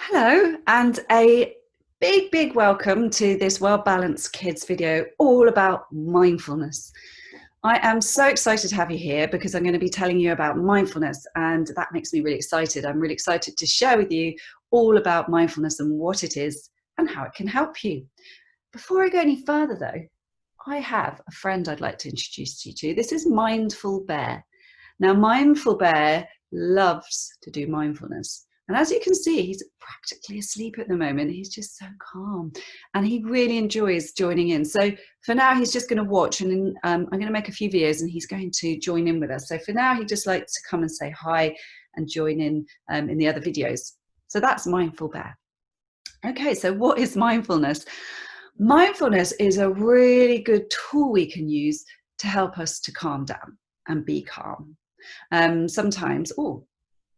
Hello, and a big welcome to this Well Balanced Kids video all about mindfulness. I am so excited to have you here because I'm going to be telling you about mindfulness, and that makes me really excited. I'm really excited to share with you all about mindfulness and what it is and how it can help you. Before I go any further though, I have a friend I'd like to introduce you to. This is Mindful Bear. Now, Mindful Bear loves to do mindfulness. And as you can see, he's practically asleep at the moment. He's just so calm and he really enjoys joining in. So for now, he's just going to watch, and I'm going to make a few videos and he's going to join in with us. So for now, he just likes to come and say hi and join in the other videos. So that's Mindful Bear. Okay, so what is mindfulness? Mindfulness is a really good tool we can use to help us to calm down and be calm. Sometimes,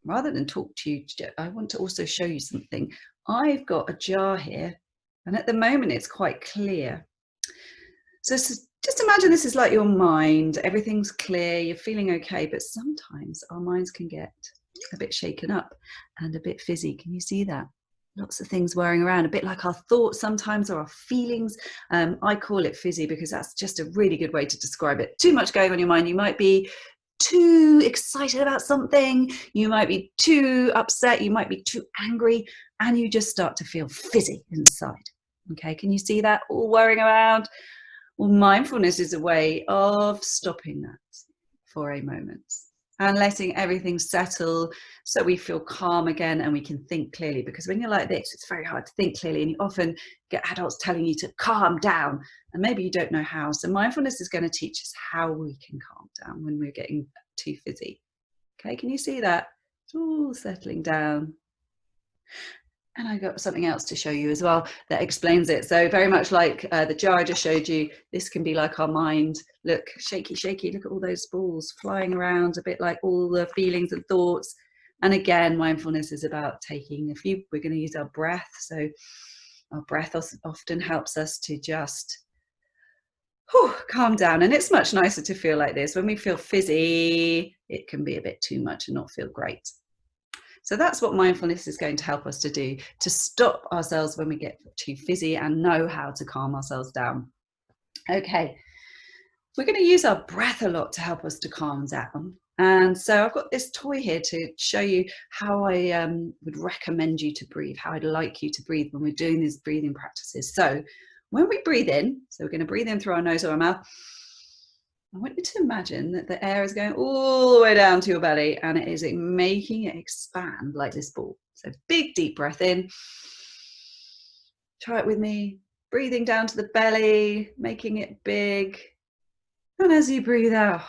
rather than talk to you, I want to also show you something. I've got a jar here, and at the moment it's quite clear. So just imagine this is like your mind. Everything's clear, you're feeling okay, but sometimes our minds can get a bit shaken up and a bit fizzy. Can you see that? Lots of things whirring around, a bit like our thoughts sometimes, or our feelings. I call it fizzy because that's just a really good way to describe it. Too much going on in your mind. You might be too excited about something, you might be too upset, you might be too angry, and you just start to feel fizzy inside. Okay, can you see that all whirring around? Well, mindfulness is a way of stopping that for a moment and letting everything settle so we feel calm again and we can think clearly. Because when you're like this, it's very hard to think clearly, and you often get adults telling you to calm down, and maybe you don't know how. So mindfulness is going to teach us how we can calm down when we're getting too fizzy. Okay, can you see that? It's all settling down. And I got something else to show you as well that explains it. So very much like the jar I just showed you, this can be like our mind. Look, shaky, shaky. Look at all those balls flying around, a bit like all the feelings and thoughts. And again, mindfulness is about taking a few, we're going to use our breath. So our breath often helps us to just calm down. And it's much nicer to feel like this. When we feel fizzy, it can be a bit too much and not feel great. So that's what mindfulness is going to help us to do, to stop ourselves when we get too fizzy and know how to calm ourselves down. Okay, we're going to use our breath a lot to help us to calm down. And so I've got this toy here to show you how I would recommend you to breathe, how I'd like you to breathe when we're doing these breathing practices. So when we breathe in, so we're going to breathe in through our nose or our mouth, I want you to imagine that the air is going all the way down to your belly and it is making it expand like this ball. So big deep breath in. Try it with me. Breathing down to the belly, making it big. And as you breathe out,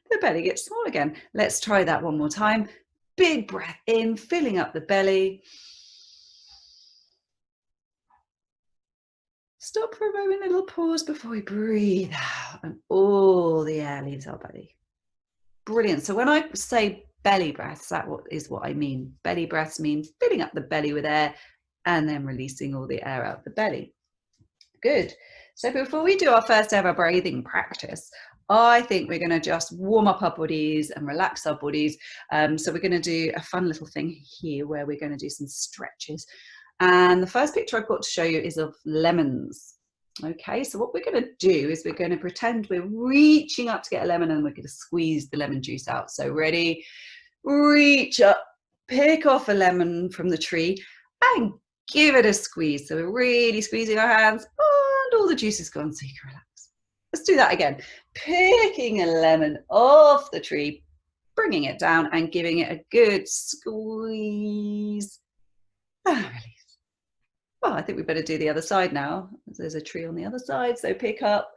the belly gets small again. Let's try that one more time. Big breath in, filling up the belly. Stop for a moment, a little pause before we breathe out, and all the air leaves our belly. Brilliant. So when I say belly breaths, that is what I mean. Belly breaths mean filling up the belly with air and then releasing all the air out of the belly. Good. So before we do our first ever breathing practice, I think we're going to just warm up our bodies and relax our bodies. So we're going to do a fun little thing here where we're going to do some stretches. And the first picture I've got to show you is of lemons. Okay, so what we're going to do is we're going to pretend we're reaching up to get a lemon and we're going to squeeze the lemon juice out. So ready, reach up, pick off a lemon from the tree and give it a squeeze. So we're really squeezing our hands and all the juice is gone so you can relax. Let's do that again. Picking a lemon off the tree, bringing it down and giving it a good squeeze and release. Well, I think we better do the other side now. There's a tree on the other side. So pick up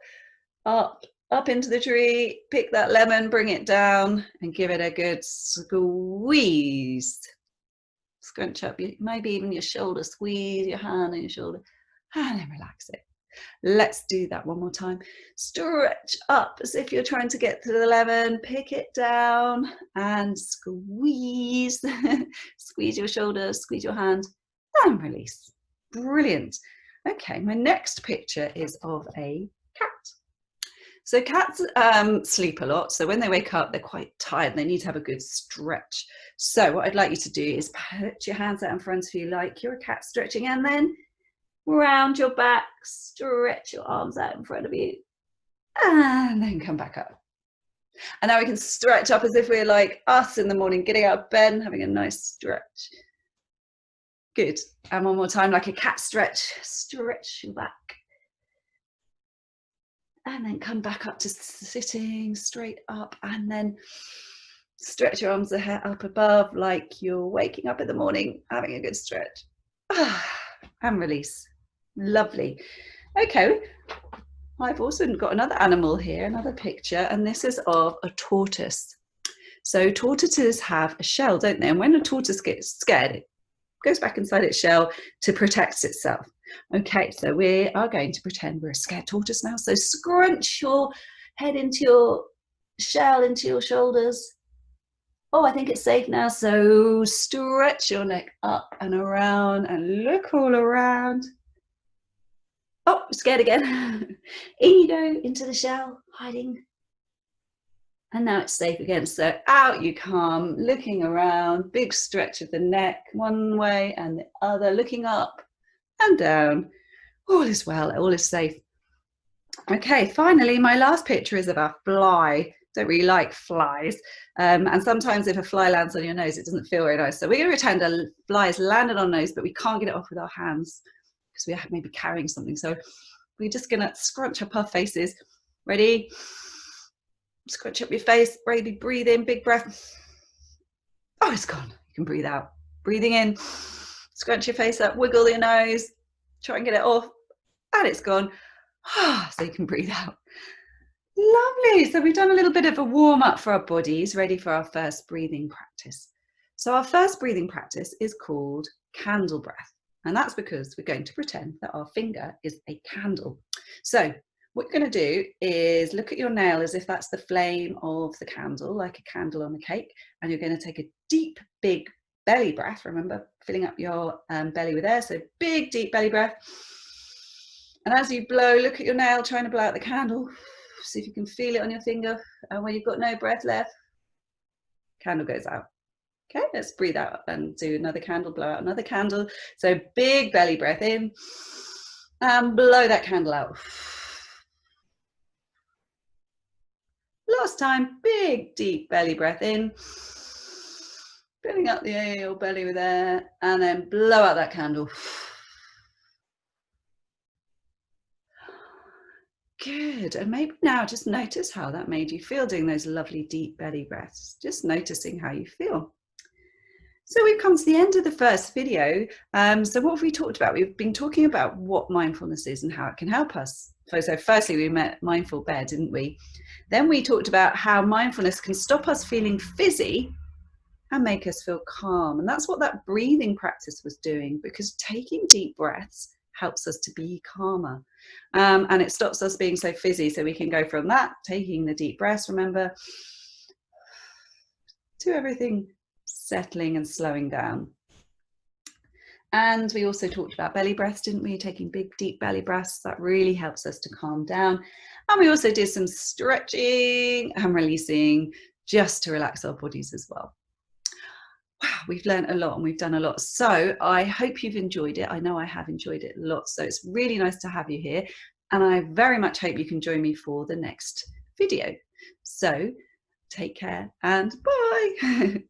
into the tree, pick that lemon, bring it down and give it a good squeeze. Scrunch up, maybe even your shoulder, squeeze your hand and your shoulder and then relax it. Let's do that one more time. Stretch up as if you're trying to get to the lemon, pick it down and squeeze. Squeeze your shoulder, squeeze your hand and release. Brilliant. Okay, my next picture is of a cat. So cats sleep a lot. So when they wake up, they're quite tired and they need to have a good stretch. So what I'd like you to do is put your hands out in front of you like you're a cat stretching, and then round your back, stretch your arms out in front of you, and then come back up. And now we can stretch up as if we're like us in the morning, getting out of bed and having a nice stretch. Good. And one more time, like a cat stretch. Stretch your back. And then come back up to sitting straight up, and then stretch your arms up above like you're waking up in the morning, having a good stretch. And release. Lovely. Okay, I've also got another animal here, another picture, and this is of a tortoise. So tortoises have a shell, don't they? And when a tortoise gets scared, it goes back inside its shell to protect itself. Okay, so we are going to pretend we're a scared tortoise now. So scrunch your head into your shell, into your shoulders. Oh, I think it's safe now. So stretch your neck up and around and look all around. Oh, scared again. In you go into the shell, hiding. And now it's safe again. So out you come, looking around, big stretch of the neck, one way and the other, looking up and down. All is well, all is safe. Okay, finally, my last picture is of a fly. Don't really like flies. And sometimes if a fly lands on your nose, it doesn't feel very nice. So we're going to pretend a fly has landed on our nose, but we can't get it off with our hands because we are maybe carrying something. So we're just going to scrunch up our faces. Ready? Scrunch up your face, baby, breathe in, big breath. Oh, it's gone. You can breathe out. Breathing in, scrunch your face up, wiggle your nose, try and get it off, and it's gone. So you can breathe out. Lovely. So we've done a little bit of a warm up for our bodies, ready for our first breathing practice. So our first breathing practice is called candle breath. And that's because we're going to pretend that our finger is a candle. So what you're going to do is look at your nail as if that's the flame of the candle, like a candle on a cake. And you're going to take a deep, big belly breath. Remember, filling up your belly with air. So big, deep belly breath. And as you blow, look at your nail, trying to blow out the candle. See if you can feel it on your finger. And when you've got no breath left, candle goes out. Okay, let's breathe out and do another candle, blow out another candle. So big belly breath in and blow that candle out. Last time, big deep belly breath in, filling up your belly with air, and then blow out that candle. Good. And maybe now just notice how that made you feel doing those lovely deep belly breaths. Just noticing how you feel. So we've come to the end of the first video. So what have we talked about? We've been talking about what mindfulness is and how it can help us. So firstly, we met mindful bear, didn't we? Then we talked about how mindfulness can stop us feeling fizzy and make us feel calm. And that's what that breathing practice was doing, because taking deep breaths helps us to be calmer. And it stops us being so fizzy. So we can go from that, taking the deep breaths, remember, to everything settling and slowing down. And we also talked about belly breaths, didn't we? Taking big, deep belly breaths, that really helps us to calm down. And we also did some stretching and releasing just to relax our bodies as well. Wow, we've learned a lot and we've done a lot. So I hope you've enjoyed it. I know I have enjoyed it a lot. So it's really nice to have you here. And I very much hope you can join me for the next video. So take care and bye.